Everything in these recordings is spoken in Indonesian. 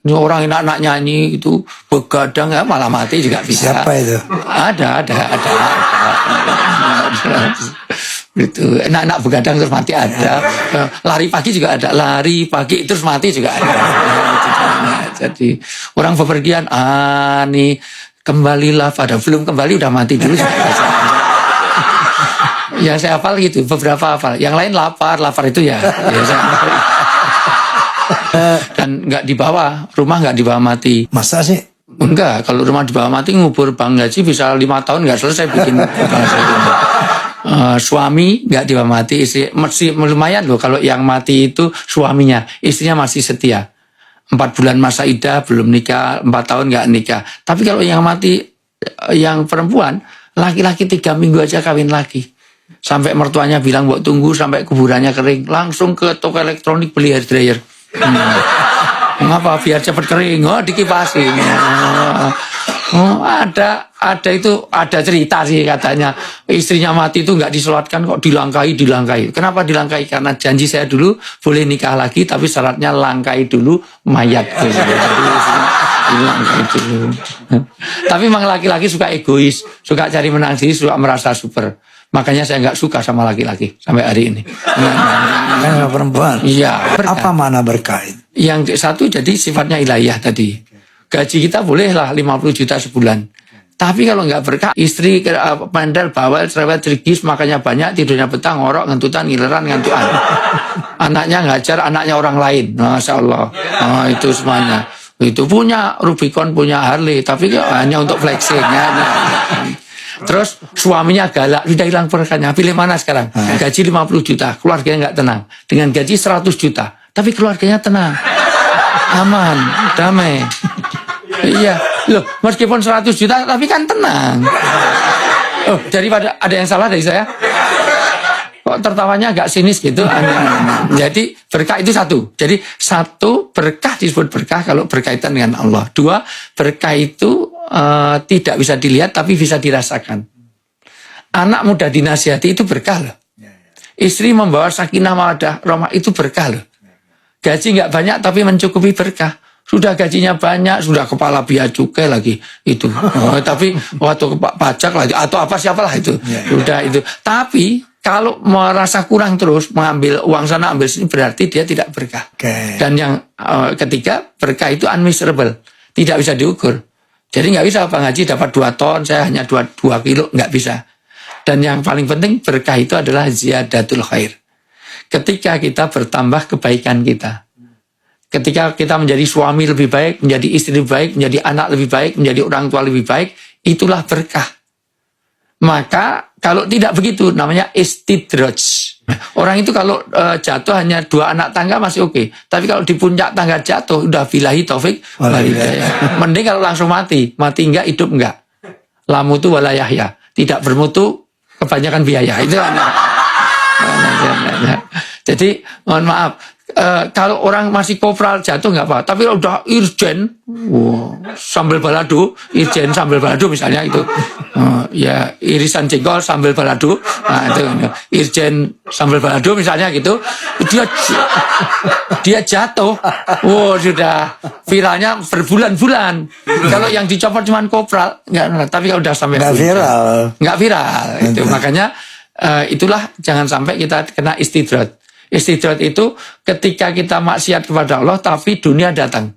Ini orang enak-enak nyanyi itu begadang ya malah mati juga bisa. Siapa itu? Ada. Itu enak-enak begadang terus mati ada. Lari pagi juga ada. Lari pagi terus mati juga ada. Jadi orang bepergian, nih kembalilah pada belum kembali udah mati dulu. Ya saya hafal gitu, beberapa hafal. Yang lain lapar itu ya saya hafal. Dan nggak dibawa, rumah nggak dibawa mati. Masa sih? Enggak, kalau rumah dibawa mati ngubur Bang Haji bisa 5 tahun nggak selesai bikin. Suami nggak dibawa mati, istri masih lumayan loh kalau yang mati itu suaminya, istrinya masih setia. 4 bulan masa idah belum nikah, 4 tahun nggak nikah. Tapi kalau yang mati yang perempuan, laki-laki 3 minggu aja kawin lagi. Sampai mertuanya bilang buat tunggu sampai kuburannya kering, langsung ke toko elektronik beli hair dryer. Mengapa? Biar cepat kering. Oh, dikipasin. Ada cerita sih katanya istrinya mati itu nggak disolatkan kok dilangkai. Kenapa dilangkai? Karena janji saya dulu boleh nikah lagi tapi syaratnya langkai dulu mayat. Dilangkai dulu. Tapi memang laki-laki suka egois, suka cari menang sendiri, suka merasa super. Makanya saya nggak suka sama laki-laki sampai hari ini. Karena perempuan. Iya. Apa mana berkah itu? Yang satu jadi sifatnya ilahiyah tadi. Gaji kita bolehlah 50 juta sebulan. Tapi kalau nggak berkah, istri pandal, bawel, cerewet, cergis, makannya banyak, tidurnya petang, ngorok, ngentutan, ngileran, ngantuan. Anaknya ngajar, anaknya orang lain. Masya Allah. Itu semuanya. Itu punya Rubicon, punya Harley, tapi hanya untuk flexing. Terus suaminya galak, sudah hilang berkahnya. Pilih mana sekarang? Gaji 50 juta, keluarganya nggak tenang. Dengan gaji 100 juta, tapi keluarganya tenang. Aman, damai. Iya, loh meskipun 100 juta, tapi kan tenang. Oh, daripada ada yang salah dari saya? Kok tertawanya agak sinis gitu? Jadi berkah itu satu. Jadi satu, berkah disebut berkah kalau berkaitan dengan Allah. 2, berkah itu tidak bisa dilihat tapi bisa dirasakan. Anak muda dinasihati itu berkah loh. Istri membawa sakinah mawaddah rahmah itu berkah loh. Gaji nggak banyak tapi mencukupi berkah. Sudah gajinya banyak, sudah kepala bea cukai lagi itu. Tapi waktu pajak lagi atau apa siapalah itu. Sudah itu. Tapi kalau merasa kurang terus mengambil uang sana ambil sini berarti dia tidak berkah. Dan yang ketiga, berkah itu unmeasurable, tidak bisa diukur. Jadi nggak bisa Bang Haji dapat 2 ton, saya hanya 2 kilo, nggak bisa. Dan yang paling penting berkah itu adalah ziyadatul khair. Ketika kita bertambah kebaikan kita. Ketika kita menjadi suami lebih baik, menjadi istri lebih baik, menjadi anak lebih baik, menjadi orang tua lebih baik, itulah berkah. Maka kalau tidak begitu namanya istidraj. Orang itu kalau jatuh hanya 2 anak tangga masih oke. Tapi kalau di puncak tangga jatuh udah billahi taufik walhidayah. Mending kalau langsung mati enggak, hidup enggak. Lamutu wala yahya. Tidak bermutu, kebanyakan biaya. Itu jadi mohon maaf. Kalau orang masih kopral jatuh nggak apa, tapi kalau udah irjen, sambal balado, irjen sambal balado misalnya itu, ya irisan jengkol sambal balado, nah itu irjen sambal balado misalnya gitu, dia jatuh, sudah viralnya berbulan-bulan. Kalau yang dicopot cuma kopral, nggak, tapi kalau udah sampai nggak viral, itu makanya itulah jangan sampai kita kena istidrat. Istidrat itu ketika kita maksiat kepada Allah tapi dunia datang.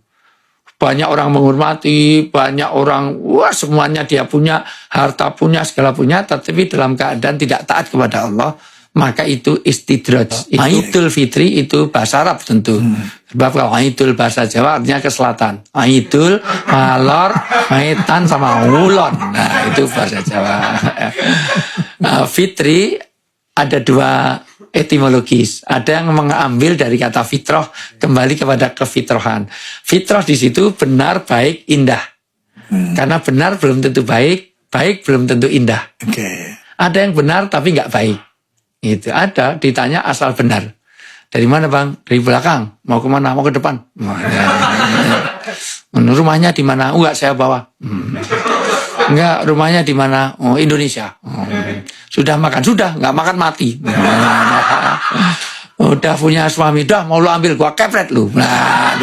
Banyak orang menghormati, banyak orang, semuanya dia punya, harta punya, segala punya, tetapi dalam keadaan tidak taat kepada Allah, maka itu istidrat. Idul Fitri itu bahasa Arab tentu. Sebab kalau Idul bahasa Jawa artinya ke selatan. Idul, malor, maitan sama ulon. Nah, itu bahasa Jawa. Fitri ada 2 etimologis. Ada yang mengambil dari kata fitrah kembali kepada kefitrahan. Fitrah di situ benar, baik, indah. Karena benar belum tentu baik, baik belum tentu indah. Ada yang benar tapi nggak baik. Itu ada ditanya asal benar. Dari mana Bang? Dari belakang. Mau kemana? Mau ke depan. Rumahnya di mana? Enggak, saya bawa. Enggak, rumahnya di mana? Oh, Indonesia. Sudah makan? Sudah, enggak makan mati. Udah punya suami, dah mau lu ambil, gua kepret lu. Nah,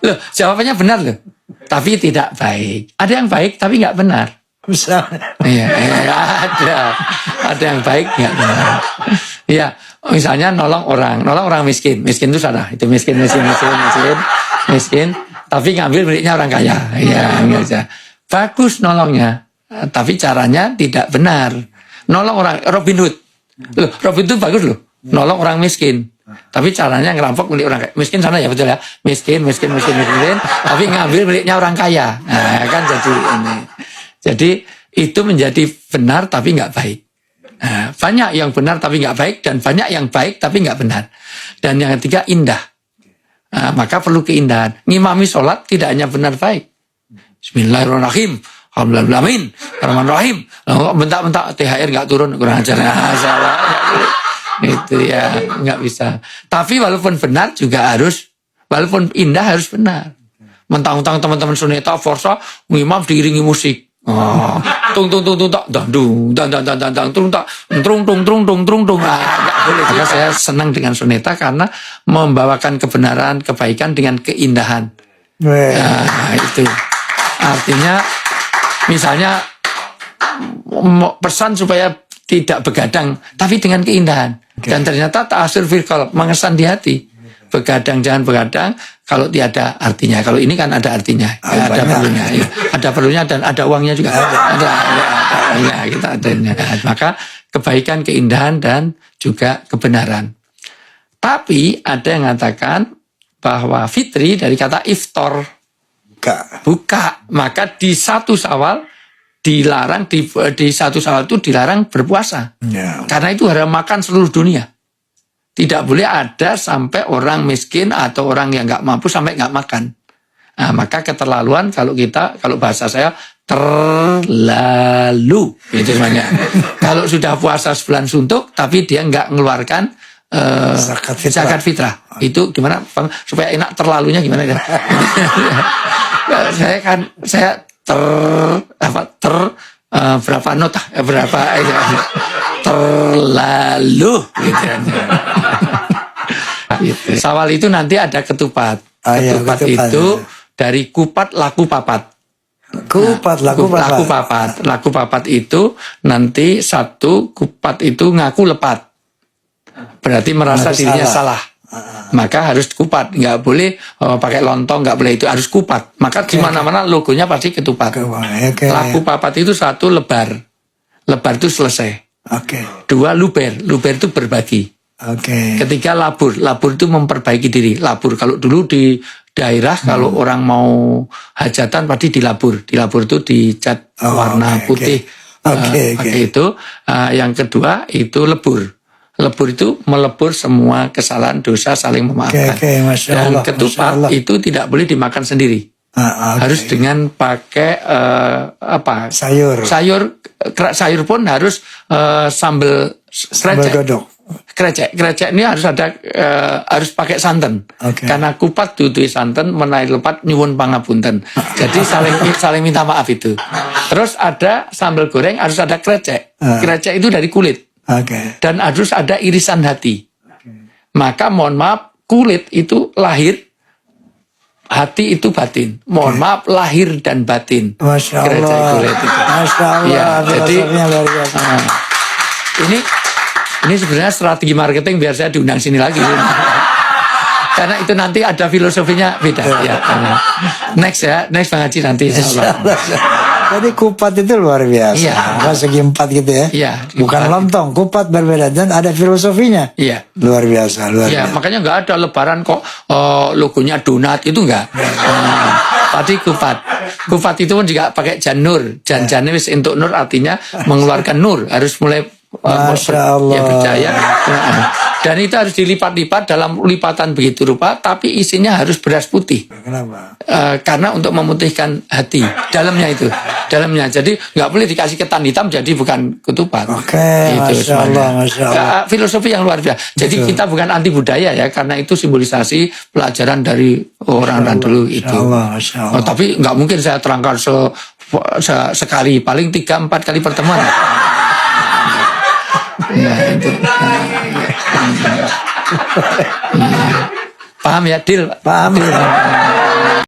Loh, jawabannya benar loh. Tapi tidak baik. Ada yang baik tapi nggak benar. Misalnya. Iya, ada yang baik nggak benar. Iya, misalnya nolong orang miskin itu salah. Itu miskin. Tapi ngambil miliknya orang kaya. Iya, enggak. Bagus nolongnya, tapi caranya tidak benar. Nolong orang Robin Hood. Loh, Robin Hood bagus loh. Nolong orang miskin. Tapi caranya ngerampok milik orang kaya. Miskin sana ya betul ya. Miskin. Tapi ngambil miliknya orang kaya. Nah, kan jadi ini. Jadi itu menjadi benar tapi nggak baik. Nah, banyak yang benar tapi nggak baik dan banyak yang baik tapi nggak benar. Dan yang ketiga indah. Nah, maka perlu keindahan. Ngimami sholat tidak hanya benar baik. Bismillahirrahmanirrahim. Alhamdulillahirrahmanirrahim. Rahmanirrahim. Bentak-bentak THR nggak turun kurang ajar. Salah. Itu ya nggak bisa. Tapi walaupun benar juga harus, walaupun indah harus benar. Mentang-mentang teman-teman suneta forsa ngimam diiringi musik. Oh, tung tak dandung dan tung tak tung. Maka saya senang dengan suneta karena membawakan kebenaran, kebaikan dengan keindahan. Nah, itu artinya misalnya pesan supaya tidak begadang tapi dengan keindahan. Dan ternyata ta'asir fil qalb, mengesan di hati. Begadang jangan begadang kalau tiada artinya. Kalau ini kan ada artinya, ya, ada perlunya, ya. Ada perlunya dan ada uangnya juga. Ada kita adanya. Maka kebaikan, keindahan dan juga kebenaran. Tapi ada yang mengatakan bahwa fitri dari kata iftar, buka. Maka di 1 Syawal dilarang, di 1 Syawal itu dilarang berpuasa. Karena itu haram makan seluruh dunia. Tidak boleh ada sampai orang miskin atau orang yang nggak mampu sampai nggak makan. Nah, maka keterlaluan kalau bahasa saya terlalu itu semuanya. Kalau sudah puasa sebulan suntuk tapi dia nggak mengeluarkan zakat fitrah. Itu gimana supaya enak, terlalunya gimana ya? saya berapa nota terlalu gitu. Syawal itu nanti ada ketupat. Ketupat itu dari kupat laku papat. Laku papat itu nanti satu kupat itu ngaku lepat. Berarti merasa dirinya salah. Maka harus kupat, nggak boleh pakai lontong, nggak boleh, itu harus kupat. Maka di mana-mana logonya pasti ketupat. Laku papat itu 1 lebar itu selesai. 2 luber itu berbagi. Ketiga labur itu memperbaiki diri. Labur kalau dulu di daerah kalau orang mau hajatan pasti dilabur itu dicat warna putih. Pakai itu. Yang kedua itu lebur itu melebur semua kesalahan dosa, saling memaafkan. Dan ketupat itu tidak boleh dimakan sendiri. Harus dengan pakai sayur pun harus sambal krecek ini harus ada, harus pakai santan. Karena kupat dudu santan menai lepat nyuwun pangapunten. Jadi saling minta maaf itu. Terus ada sambal goreng, harus ada krecek itu dari kulit. Dan harus ada irisan hati. Maka mohon maaf, kulit itu lahir, hati itu batin. Mohon maaf, lahir dan batin. Masya Allah. Kulit itu. Masya Allah. Ya, jadi ini sebenarnya strategi marketing biar saya diundang sini lagi. Karena itu nanti ada filosofinya beda. Ya. Next Bang Haji nanti. Jadi kupat itu luar biasa. Segi 4 gitu ya. Bukan lontong, kupat berbeda dan ada filosofinya. Luar biasa. Makanya nggak ada lebaran kok logonya donat, itu nggak. Tadi kupat. Kupat itu pun juga pakai janur. Janjannya wis untuk nur, artinya mengeluarkan nur. Harus mulai percaya. Dan itu harus dilipat-lipat dalam lipatan begitu rupa, tapi isinya harus beras putih. Kenapa? Karena untuk memutihkan hati dalamnya. Jadi nggak boleh dikasih ketan hitam, jadi bukan ketupat. Masya Allah. Filosofi yang luar biasa. Jadi kita bukan anti budaya ya, karena itu simbolisasi pelajaran dari orang-orang dulu itu. Masya Allah. Tapi nggak mungkin saya terangkan sekali, paling 3-4 kali pertemuan. Itu. Paham ya, Dil? Paham.